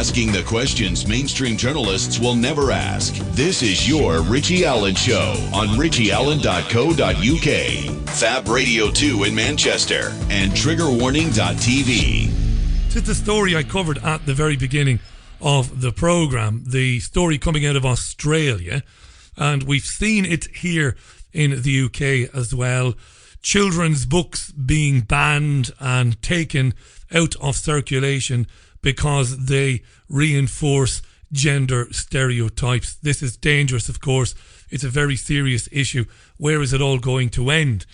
asking the questions mainstream journalists will never ask. This is your Richie Allen Show on richieallen.co.uk, Fab Radio 2 in Manchester, and triggerwarning.tv. This is the story I covered at the very beginning of the programme, the story coming out of Australia, and we've seen it here in the UK as well. Children's books being banned and taken out of circulation because they reinforce gender stereotypes. This is dangerous, of course. It's a very serious issue. Where is it all going to end?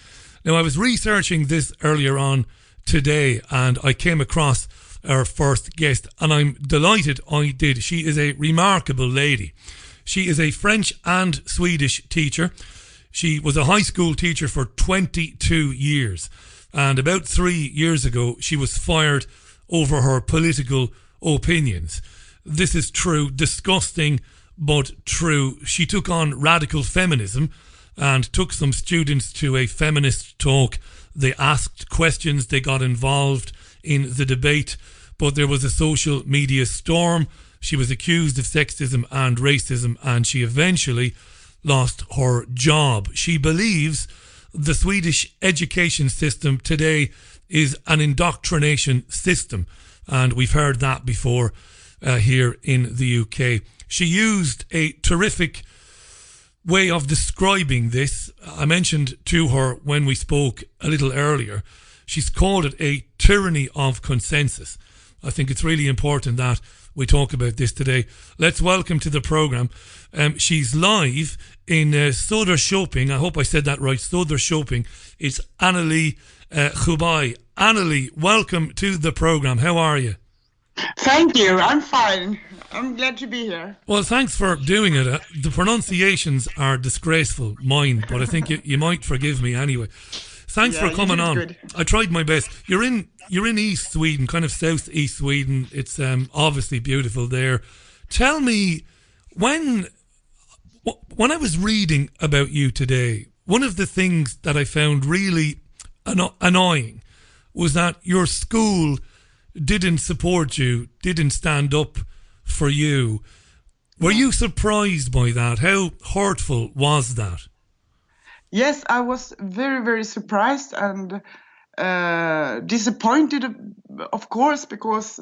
Now, I was researching this earlier on today and I came across our first guest, and I'm delighted I did. She is a remarkable lady. She is a French and Swedish teacher. She was a high school teacher for 22 years. And about 3 years ago, she was fired over her political opinions. This is true, disgusting, but true. She took on radical feminism and took some students to a feminist talk. They asked questions, they got involved in the debate, but there was a social media storm. She was accused of sexism and racism, and she eventually lost her job. She believes the Swedish education system today is an indoctrination system, and we've heard that before here in the UK. She used a terrific way of describing this. I mentioned to her when we spoke a little earlier, she's called it a tyranny of consensus. I think it's really important that we talk about this today. Let's welcome to the programme. She's live in Söderköping. I hope I said that right. Söderköping. It's Annelie Chubai. Annelie, welcome to the programme. How are you? Thank you. I'm fine. I'm glad to be here. Well, thanks for doing it. The pronunciations are disgraceful, mine, but I think you might forgive me anyway. Thanks for coming on. Good. I tried my best. You're in East Sweden, kind of southeast Sweden. It's obviously beautiful there. Tell me, when I was reading about you today, one of the things that I found really annoying was that your school didn't support you, didn't stand up for you. Were you surprised by that? How hurtful was that? Yes, I was very, very surprised and disappointed, of course, because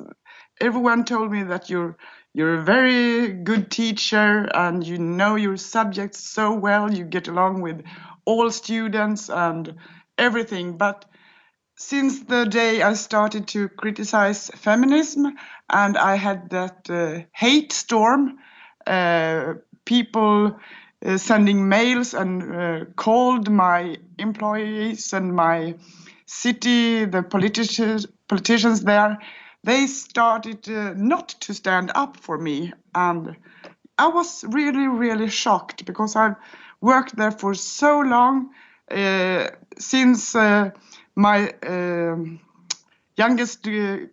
everyone told me that you're a very good teacher and you know your subject so well, you get along with all students and everything. But since the day I started to criticize feminism and I had that hate storm, people sending mails and called my employees and my city, the politicians there, they started not to stand up for me. And I was really, really shocked because I've worked there for so long, since my youngest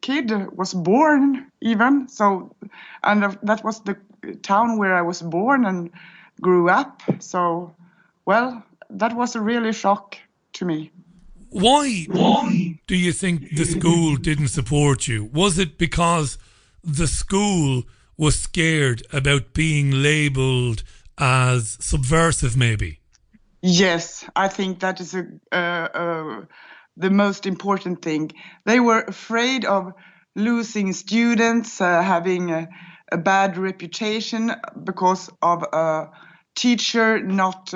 kid was born even. So, and that was the town where I was born and grew up. So, well, that was a really shock to me. Why do you think the school didn't support you? Was it because the school was scared about being labelled as subversive, maybe? Yes, I think that is the most important thing. They were afraid of losing students, having a bad reputation because of a teacher not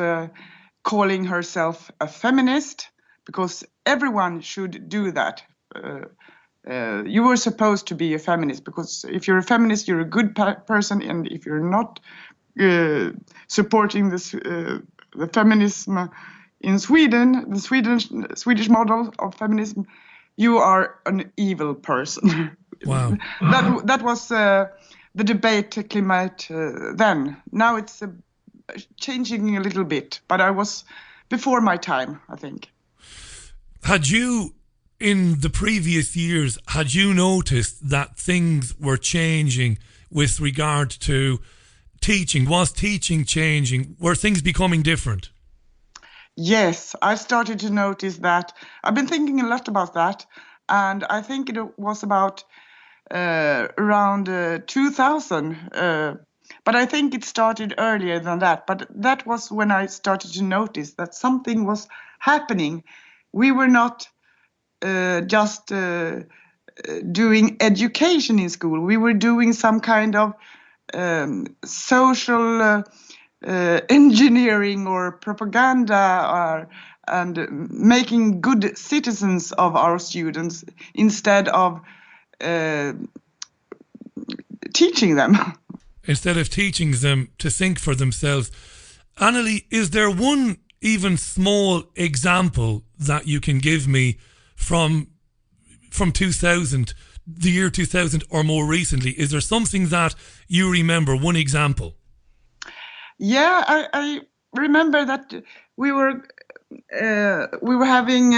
calling herself a feminist, because everyone should do that. You were supposed to be a feminist, because if you're a feminist, you're a good person, and if you're not supporting this, the feminism in Sweden, the Swedish model of feminism, you are an evil person. Wow. That was the debate climate then. Now it's changing a little bit, but I was before my time, I think. Had you, in the previous years, had you noticed that things were changing with regard to teaching? Was teaching changing? Were things becoming different? Yes, I started to notice that. I've been thinking a lot about that, and I think it was about around 2000. But I think it started earlier than that. But that was when I started to notice that something was happening. We were not just doing education in school. We were doing some kind of social engineering or propaganda, and making good citizens of our students instead of teaching them. Instead of teaching them to think for themselves. Annalie, is there one even small example that you can give me from 2000, the year 2000, or more recently? Is there something that you remember, one example? Yeah, I remember that we were having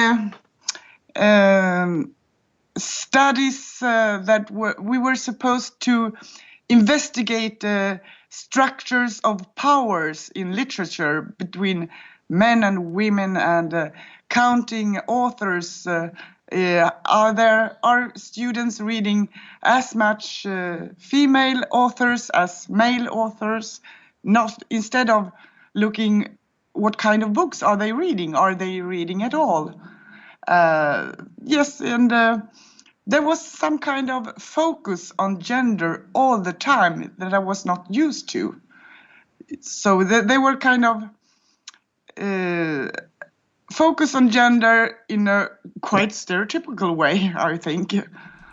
studies that we were supposed to investigate structures of powers in literature between men and women, and counting authors. Are students reading as much female authors as male authors? Not, instead of looking what kind of books are they reading? Are they reading at all? Yes, and there was some kind of focus on gender all the time that I was not used to. So they were kind of focus on gender in a quite stereotypical way, I think.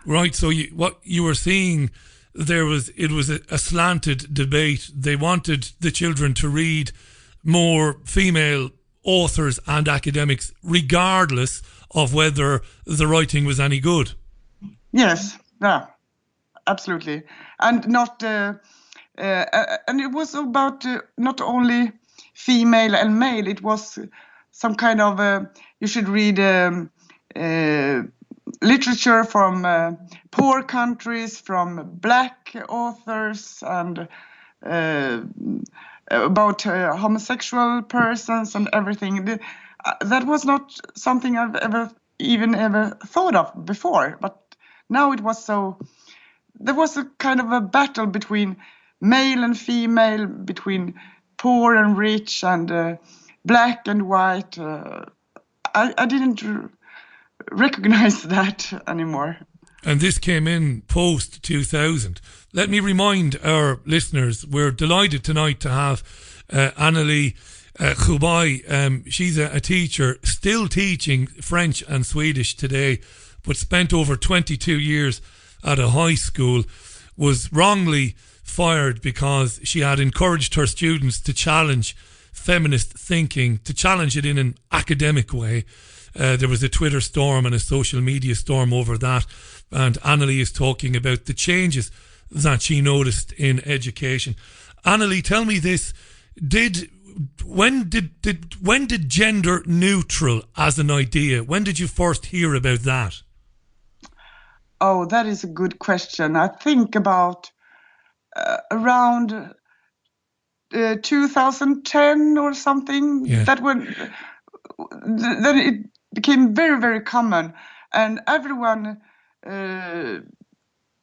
Right. So what you were seeing there was a slanted debate. They wanted the children to read more female authors and academics, regardless of whether the writing was any good. Yes, yeah, absolutely, and not, and it was about not only female and male. It was some kind of you should read literature from poor countries, from black authors, and about homosexual persons and everything. That was not something I've ever thought of before, but now it was so. There was a kind of a battle between male and female, between poor and rich, and black and white. I didn't recognize that anymore. And this came in post 2000. Let me remind our listeners, we're delighted tonight to have Annalie Chubai. She's a teacher, still teaching French and Swedish today, but spent over 22 years at a high school, was wrongly fired because she had encouraged her students to challenge feminist thinking, to challenge it in an academic way. There was a Twitter storm and a social media storm over that. And Annalie is talking about the changes that she noticed in education. Annalie, tell me this. When did gender neutral as an idea, when did you first hear about that? Oh, that is a good question. I think about around 2010 or something. Yeah. Then it became very, very common, and everyone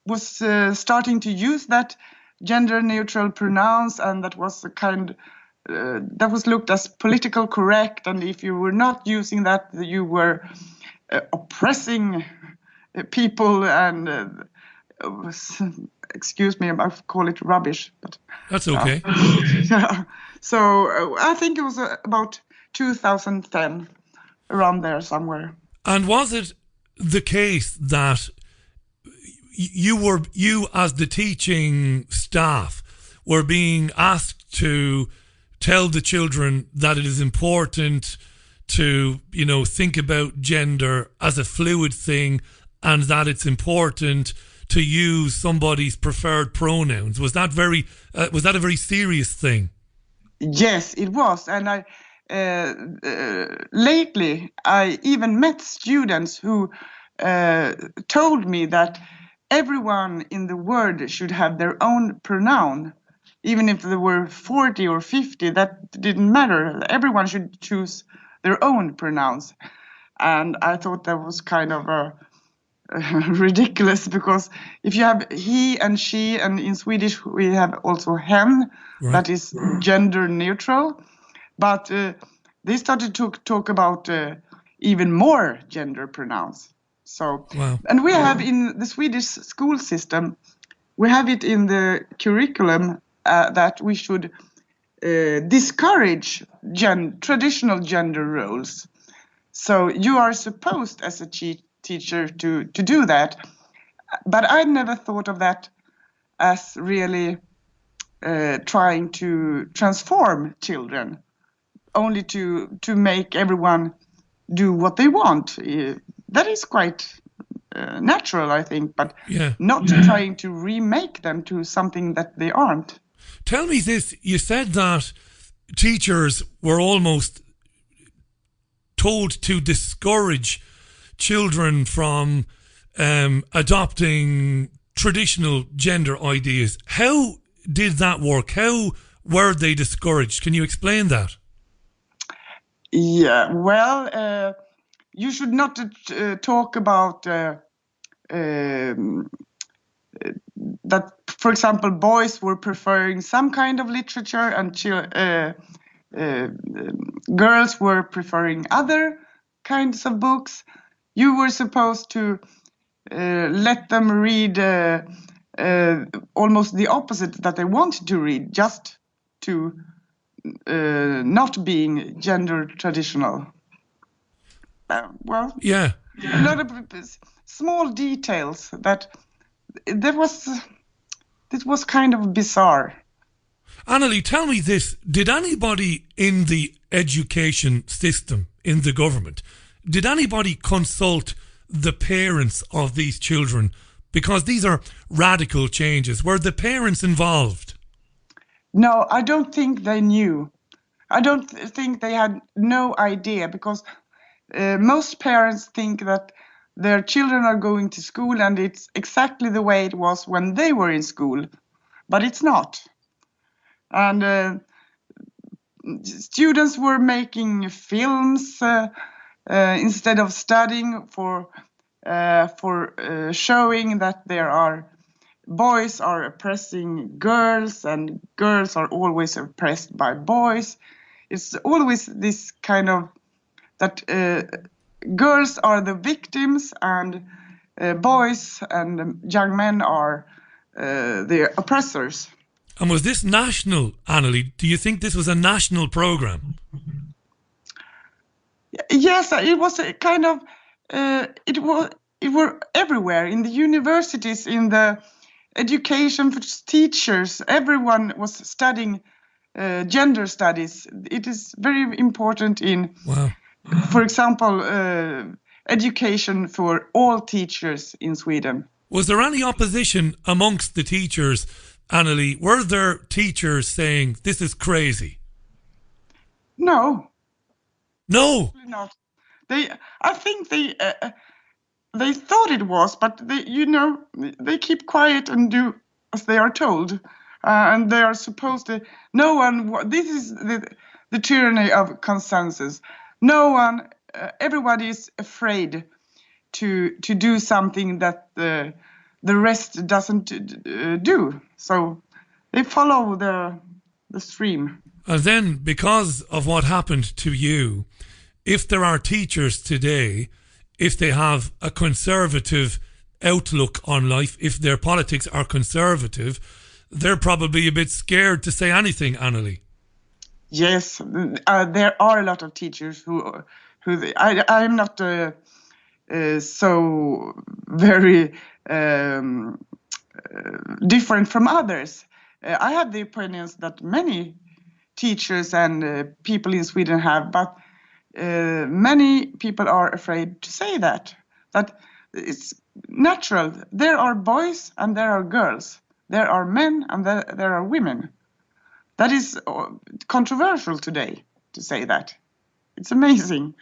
was starting to use that gender neutral pronouns, and that was that was looked as political correct, and if you were not using that, you were oppressing people, and excuse me, I call it rubbish, but that's okay. Yeah. So I think it was about 2010, around there somewhere. And was it the case that you as the teaching staff were being asked to tell the children that it is important to, think about gender as a fluid thing, and that it's important to use somebody's preferred pronouns? Was that a very serious thing? Yes, it was. And I lately I even met students who told me that everyone in the world should have their own pronoun, even if there were 40 or 50. That didn't matter. Everyone should choose their own pronouns. And I thought that was kind of ridiculous, because if you have he and she, and in Swedish we have also hen, Right. that is gender neutral. But they started to talk about even more gender pronouns. So, Wow. and we have in the Swedish school system, we have it in the curriculum that we should discourage traditional gender roles. So you are supposed as a teacher to do that. But I never thought of that as really trying to transform children, only to make everyone do what they want. That is quite natural, I think, but not trying to remake them to something that they aren't. Tell me this, you said that teachers were almost told to discourage children from adopting traditional gender ideas. How did that work? How were they discouraged? Can you explain that? Yeah, well, you should not talk about that, for example, boys were preferring some kind of literature and girls were preferring other kinds of books. You were supposed to let them read almost the opposite that they wanted to read, just to not being gender traditional. A lot of small details that it was kind of bizarre. Annalie, tell me this. Did anybody in the education system, in the government, did anybody consult the parents of these children? Because these are radical changes. Were the parents involved? No, I don't think they knew. I don't think they had no idea, because most parents think that their children are going to school and it's exactly the way it was when they were in school, but it's not. And students were making films instead of studying for showing that there are boys are oppressing girls and girls are always oppressed by boys. It's always this kind of that girls are the victims and boys and young men are the oppressors. And was this national, Annalie? Do you think this was a national program? Yes, it was a kind of it were everywhere in the universities, in the education for teachers. Everyone was studying gender studies. It is very important in, for example, education for all teachers in Sweden. Was there any opposition amongst the teachers, Annalie? Were there teachers saying, this is crazy? No. No? Not. I think they thought it was, but they keep quiet and do as they are told. And they are supposed to, this is the tyranny of consensus. Everybody is afraid to do something that the rest doesn't do. So they follow the stream. And then, because of what happened to you, if there are teachers today, if they have a conservative outlook on life, if their politics are conservative, they're probably a bit scared to say anything, Annalie. Yes, there are a lot of teachers who I'm not so very different from others. I have the opinions that many teachers and people in Sweden have, but many people are afraid to say that it's natural. There are boys and there are girls. There are men and there are women. That is controversial today to say that. It's amazing.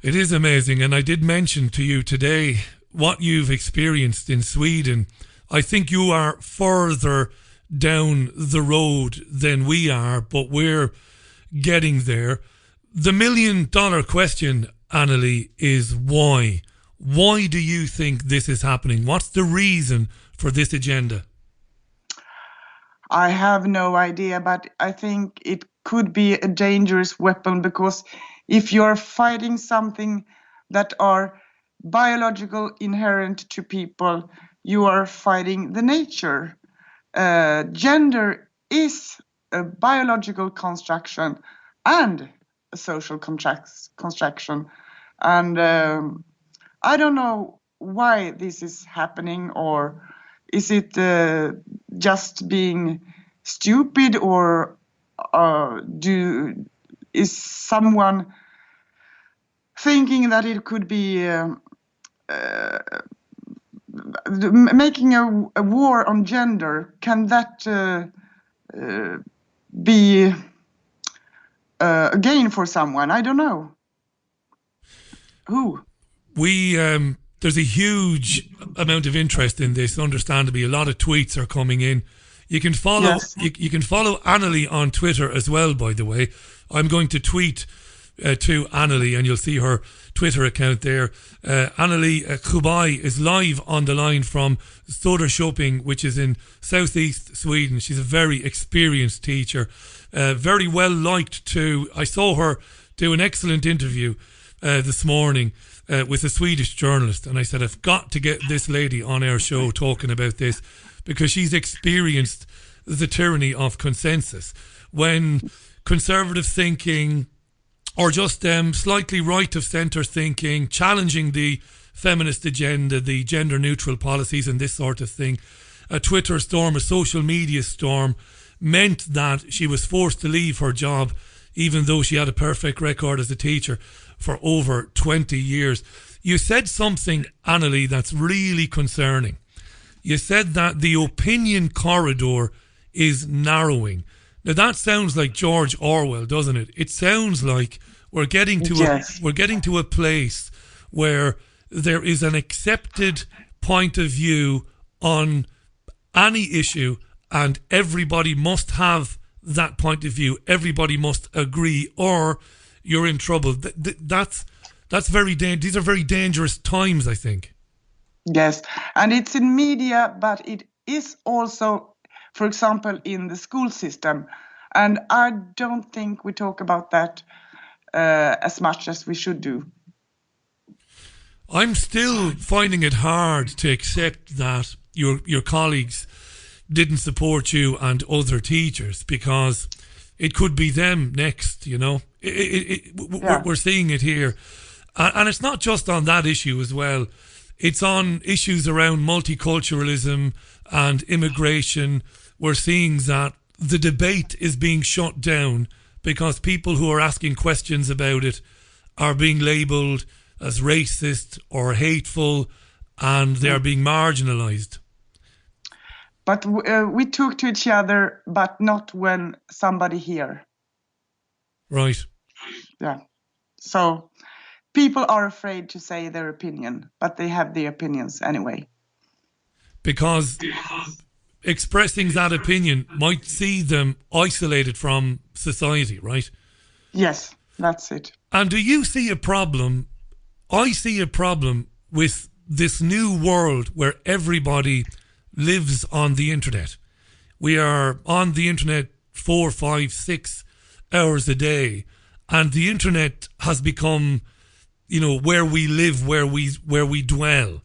It is amazing. And I did mention to you today what you've experienced in Sweden. I think you are further down the road than we are, but we're getting there. The $1 million question, Annalie, is why? Why do you think this is happening? What's the reason for this agenda? I have no idea, but I think it could be a dangerous weapon, because if you're fighting something that are biological inherent to people, you are fighting the nature. Gender is a biological construction and a social construction. And I don't know why this is happening, or is it just being stupid, or is someone thinking that it could be making a war on gender? Can that be a gain for someone? I don't know. Who? There's a huge amount of interest in this, understandably. A lot of tweets are coming in. You can follow you can follow Annalie on Twitter as well, by the way. I'm going to tweet to Annalie, and you'll see her Twitter account there. Annalie Kubai is live on the line from Söderköping, which is in southeast Sweden. She's a very experienced teacher, very well liked too. I saw her do an excellent interview this morning with a Swedish journalist, and I said, I've got to get this lady on our show talking about this, because she's experienced the tyranny of consensus. When conservative thinking, or just slightly right of centre thinking, challenging the feminist agenda, the gender neutral policies and this sort of thing, a Twitter storm, a social media storm, meant that she was forced to leave her job, even though she had a perfect record as a teacher for over 20 years. You said something, Annalie, that's really concerning. You said that the opinion corridor is narrowing. Now that sounds like George Orwell, doesn't it? It sounds like we're getting to a place where there is an accepted point of view on any issue, and everybody must have that point of view. Everybody must agree, or you're in trouble. That's very these are very dangerous times, I think. Yes, and it's in media, but it is also, for example, in the school system. And I don't think we talk about that as much as we should do. I'm still finding it hard to accept that your colleagues didn't support you and other teachers, because it could be them next, you know. We're seeing it here. And it's not just on that issue as well. It's on issues around multiculturalism and immigration. We're seeing that the debate is being shut down because people who are asking questions about it are being labelled as racist or hateful, and they are being marginalised. But we talk to each other, but not when somebody here. Right. Yeah. So people are afraid to say their opinion, but they have the opinions anyway. Because expressing that opinion might see them isolated from society, right? Yes, that's it. And do you see a problem? I see a problem with this new world where everybody lives on the internet. We are on the internet 4, 5, 6 hours a day, and the internet has become, you know, where we live, where we dwell.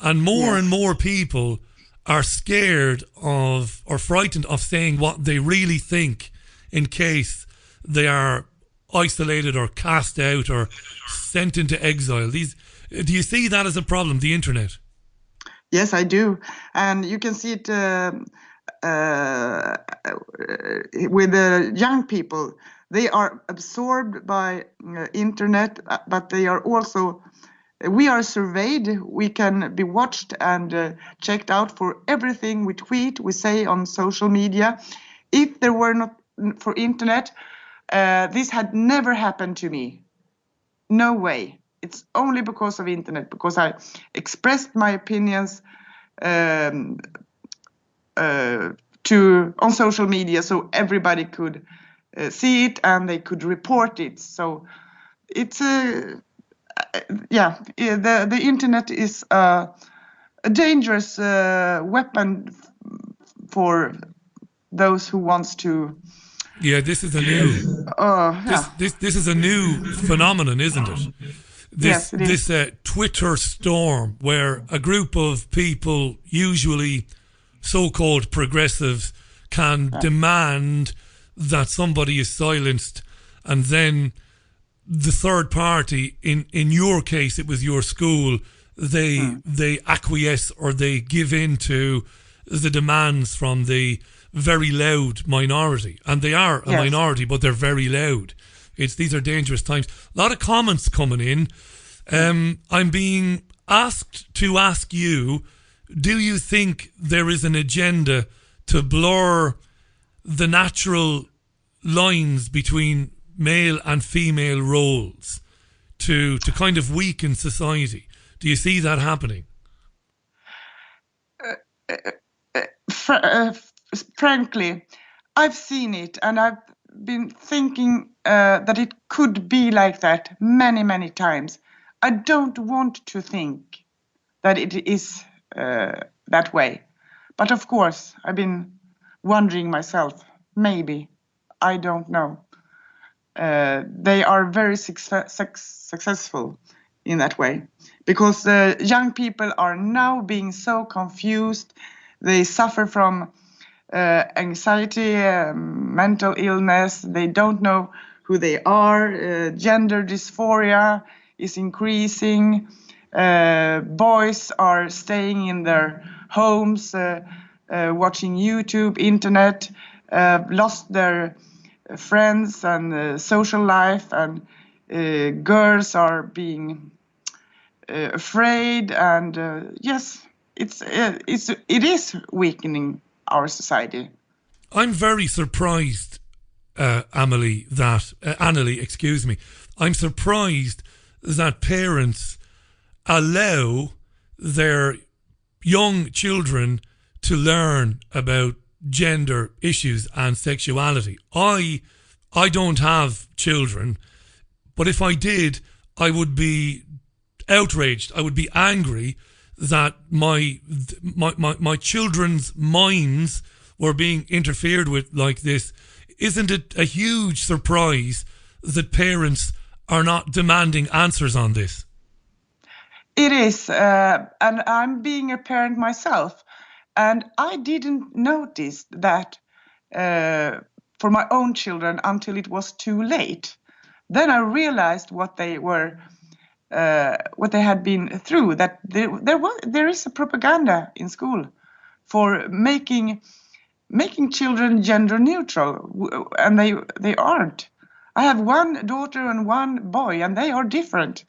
And more people are scared of or frightened of saying what they really think, in case they are isolated or cast out or sent into exile. Do you see that as a problem, the internet? Yes, I do. And you can see it with the young people. They are absorbed by internet, but they are also, we are surveyed. We can be watched and checked out for everything we tweet, we say on social media. If there were not for internet, this had never happened to me. No way. It's only because of internet, because I expressed my opinions on social media, so everybody could see it and they could report it. So it's the internet is a dangerous weapon for those who wants to. Yeah, this is a new. This is a new phenomenon, isn't it? Yes, it is. This Twitter storm, where a group of people, usually so-called progressives, can demand that somebody is silenced, and then the third party, in your case it was your school, they acquiesce or they give in to the demands from the very loud minority, and they are a minority, but they're very loud. These are dangerous times. A lot of comments coming in. I'm being asked to ask you, do you think there is an agenda to blur the natural lines between male and female roles to kind of weaken society? Do you see that happening? Frankly, I've seen it, and I've been thinking that it could be like that many, many times. I don't want to think that it is that way. But of course, I've been wondering myself, maybe, I don't know. They are very successful in that way, because the young people are now being so confused. They suffer from anxiety, mental illness. They don't know who they are. Gender dysphoria is increasing. Boys are staying in their homes, watching YouTube, internet, lost their friends and social life, and girls are being afraid, and yes, it is weakening our society. I'm very surprised, Annalie, excuse me. I'm surprised that parents allow their young children to learn about gender issues and sexuality. I don't have children, but if I did, I would be outraged. I would be angry that my children's minds were being interfered with like this. Isn't it a huge surprise that parents are not demanding answers on this? It is, and I'm being a parent myself, and I didn't notice that for my own children until it was too late. Then I realized what they had been through. That there is a propaganda in school for making children gender neutral, and they aren't. I have one daughter and one boy, and they are different.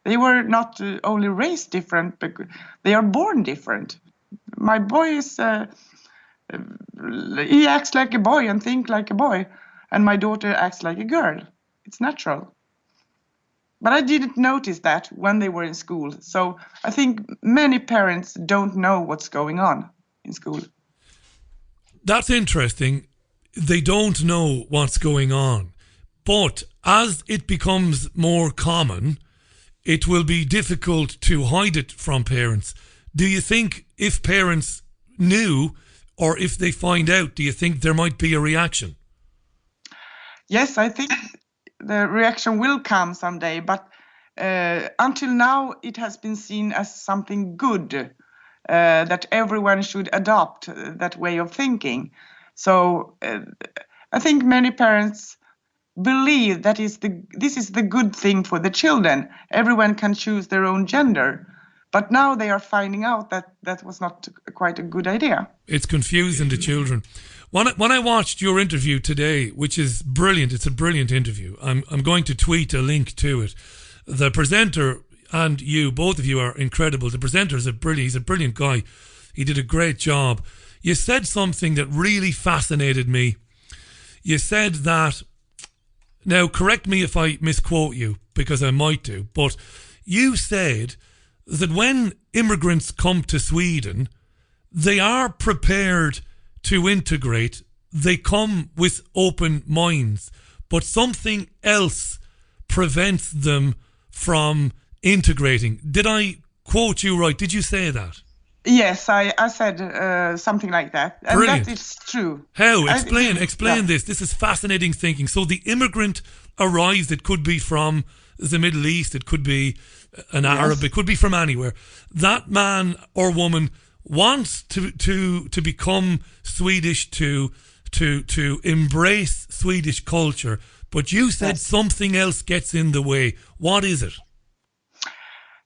They were not only raised different, but they are born different. My boy is he acts like a boy and thinks like a boy, and my daughter acts like a girl. It's natural. But I didn't notice that when they were in school. So I think many parents don't know what's going on in school. That's interesting. They don't know what's going on. But as it becomes more common, it will be difficult to hide it from parents. Do you think if parents knew, or if they find out, do you think there might be a reaction? Yes, I think the reaction will come someday, but until now it has been seen as something good, that everyone should adopt that way of thinking. So I think many parents believe that this is the good thing for the children. Everyone can choose their own gender. But now they are finding out that that was not quite a good idea. It's confusing the children. When I watched your interview today, which is brilliant, it's a brilliant interview. I'm going to tweet a link to it. The presenter and you, both of you, are incredible. The presenter is he's a brilliant guy. He did a great job. You said something that really fascinated me. You said that, now correct me if I misquote you, because I might do, but you said that when immigrants come to Sweden, they are prepared to integrate. They come with open minds, but something else prevents them from integrating. Did I quote you right? Did you say that? Yes, I said something like that. And Brilliant. that is true. How? Explain yeah. this. This is fascinating thinking. So the immigrant arrives, it could be from the Middle East, it could be an Arab, it could be from anywhere. That man or woman wants to become Swedish, to embrace Swedish culture, but you said something else gets in the way. What is it?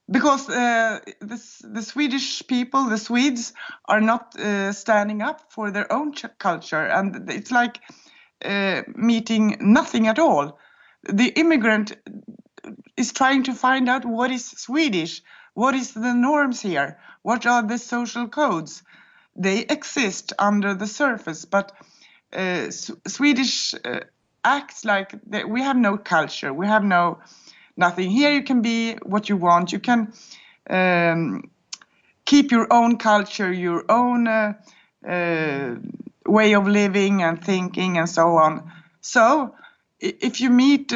Because the Swedish people, the Swedes, are not standing up for their own culture, and it's like meeting nothing at all. The immigrant is trying to find out what is Swedish, what is the norms here, what are the social codes. They exist under the surface, but Swedish acts like we have no culture, we have nothing. Here you can be what you want. You can keep your own culture, your own way of living and thinking and so on. So if you meet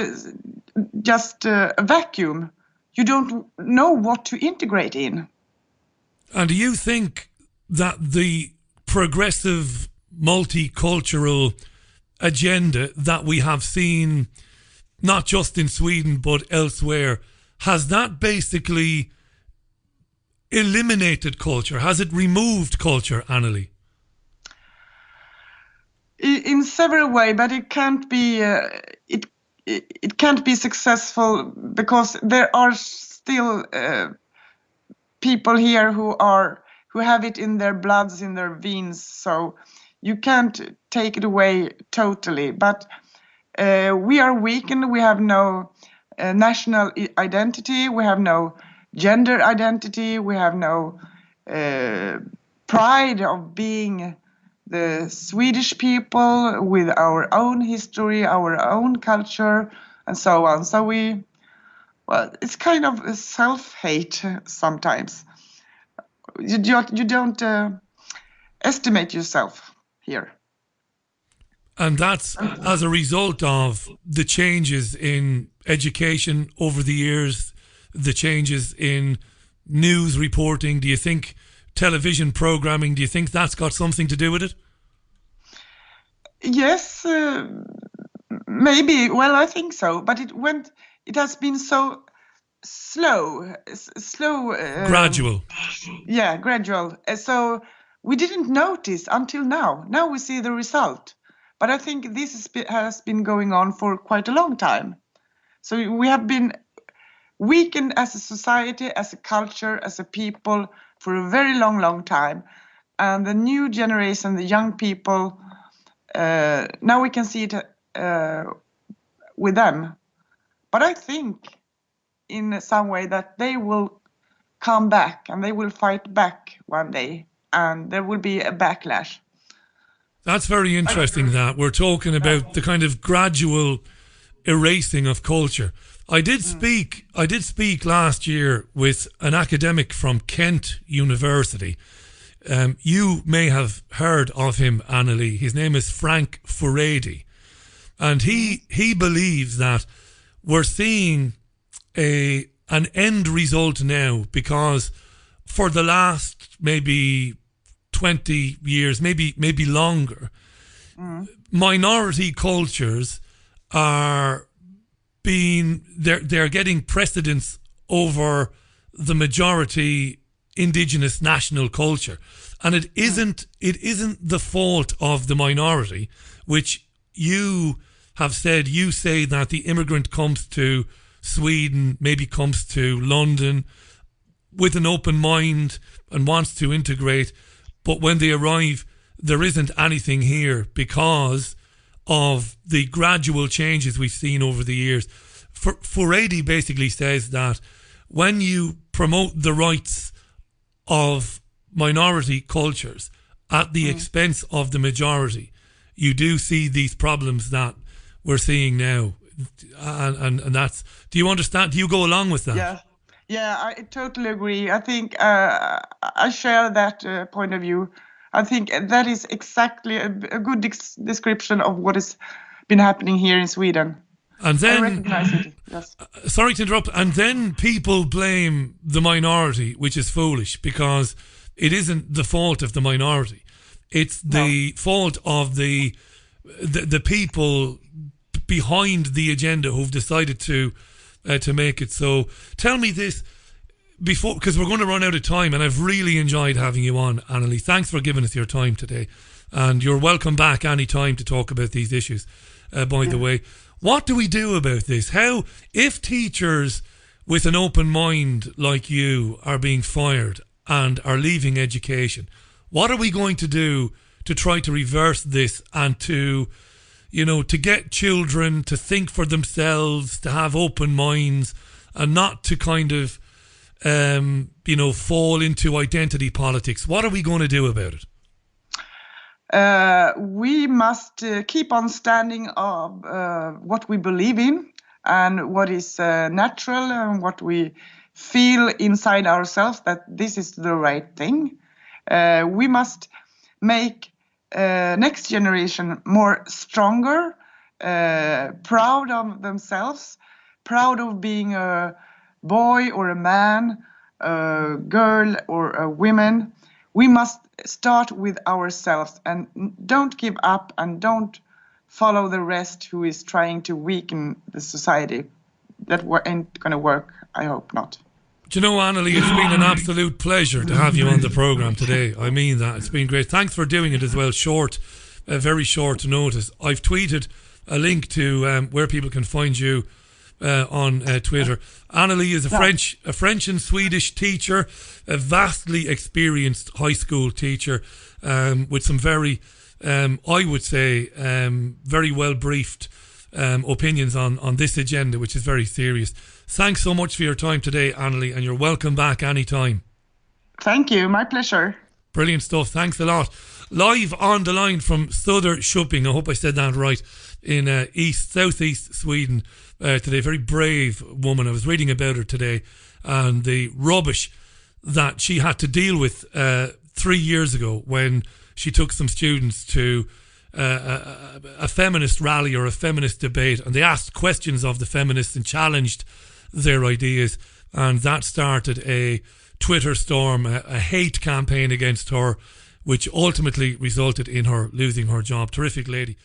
just a vacuum, you don't know what to integrate in. And do you think that the progressive multicultural agenda that we have seen, not just in Sweden but elsewhere, has that basically eliminated culture? Has it removed culture, Annalie? In several ways, but it can't be it can't be successful because there are still people here who have it in their bloods, in their veins. So you can't take it away totally. But we are weakened. We have no national identity. We have no gender identity. We have no pride of being the Swedish people with our own history, our own culture, and so on. So it's kind of a self-hate sometimes. You don't estimate yourself here. And that's as a result of the changes in education over the years, the changes in news reporting. Do you think television programming, do you think that's got something to do with it? Yes, maybe. Well, I think so. But it has been so slow. Gradual. Yeah, gradual. So we didn't notice until now. Now we see the result. But I think this has been going on for quite a long time. So we have been weakened as a society, as a culture, as a people for a very long, long time. And the new generation, the young people, now we can see it with them. But I think in some way that they will come back and they will fight back one day and there will be a backlash. That's very interesting that we're talking about the kind of gradual erasing of culture. I did speak last year with an academic from Kent University. You may have heard of him, Annalie. His name is Frank Fluidity. And he believes that we're seeing an end result now because for the last maybe 20 years, maybe longer, minority cultures are they're getting precedence over the majority indigenous national culture. And it isn't the fault of the minority, which you have said. You say that the immigrant comes to Sweden, maybe comes to London with an open mind and wants to integrate, but when they arrive, there isn't anything here because of the gradual changes we've seen over the years. Fluidity basically says that when you promote the rights of minority cultures at the expense of the majority, you do see these problems that we're seeing now. And that's, do you understand? Do you go along with that? Yeah, I totally agree. I think I share that point of view. I think that is exactly a good description of what has been happening here in Sweden. And then, I recognize it, yes. Sorry to interrupt. And then people blame the minority, which is foolish, because it isn't the fault of the minority. It's the fault of the people behind the agenda who've decided to make it so. Tell me this before, because we're going to run out of time, and I've really enjoyed having you on, Anneli. Thanks for giving us your time today, and you're welcome back any time to talk about these issues. By the way, what do we do about this? How, if teachers with an open mind like you are being fired and are leaving education, what are we going to do to try to reverse this and to, you know, to get children to think for themselves, to have open minds, and not to kind of, you know, fall into identity politics? What are we going to do about it? We must keep on standing of what we believe in and what is natural and what we feel inside ourselves, that this is the right thing. We must make next generation more stronger, proud of themselves, proud of being a boy or a man, a girl or a woman. We must start with ourselves and don't give up and don't follow the rest who is trying to weaken the society. That ain't going to work. I hope not. Do you know, Anneli, it's been an absolute pleasure to have you on the programme today. I mean that. It's been great. Thanks for doing it as well. Very short notice. I've tweeted a link to where people can find you on Twitter. Anneli is a French and Swedish teacher, a vastly experienced high school teacher, with some very, I would say, very well briefed opinions on this agenda, which is very serious. Thanks so much for your time today, Anneli, and you're welcome back anytime. Thank you. My pleasure. Brilliant stuff. Thanks a lot. Live on the line from Söderköping, I hope I said that right, in southeast Sweden today. Very brave woman. I was reading about her today and the rubbish that she had to deal with 3 years ago when she took some students to a feminist rally or a feminist debate, and they asked questions of the feminists and challenged their ideas, and that started a Twitter storm, a hate campaign against her, which ultimately resulted in her losing her job. Terrific lady.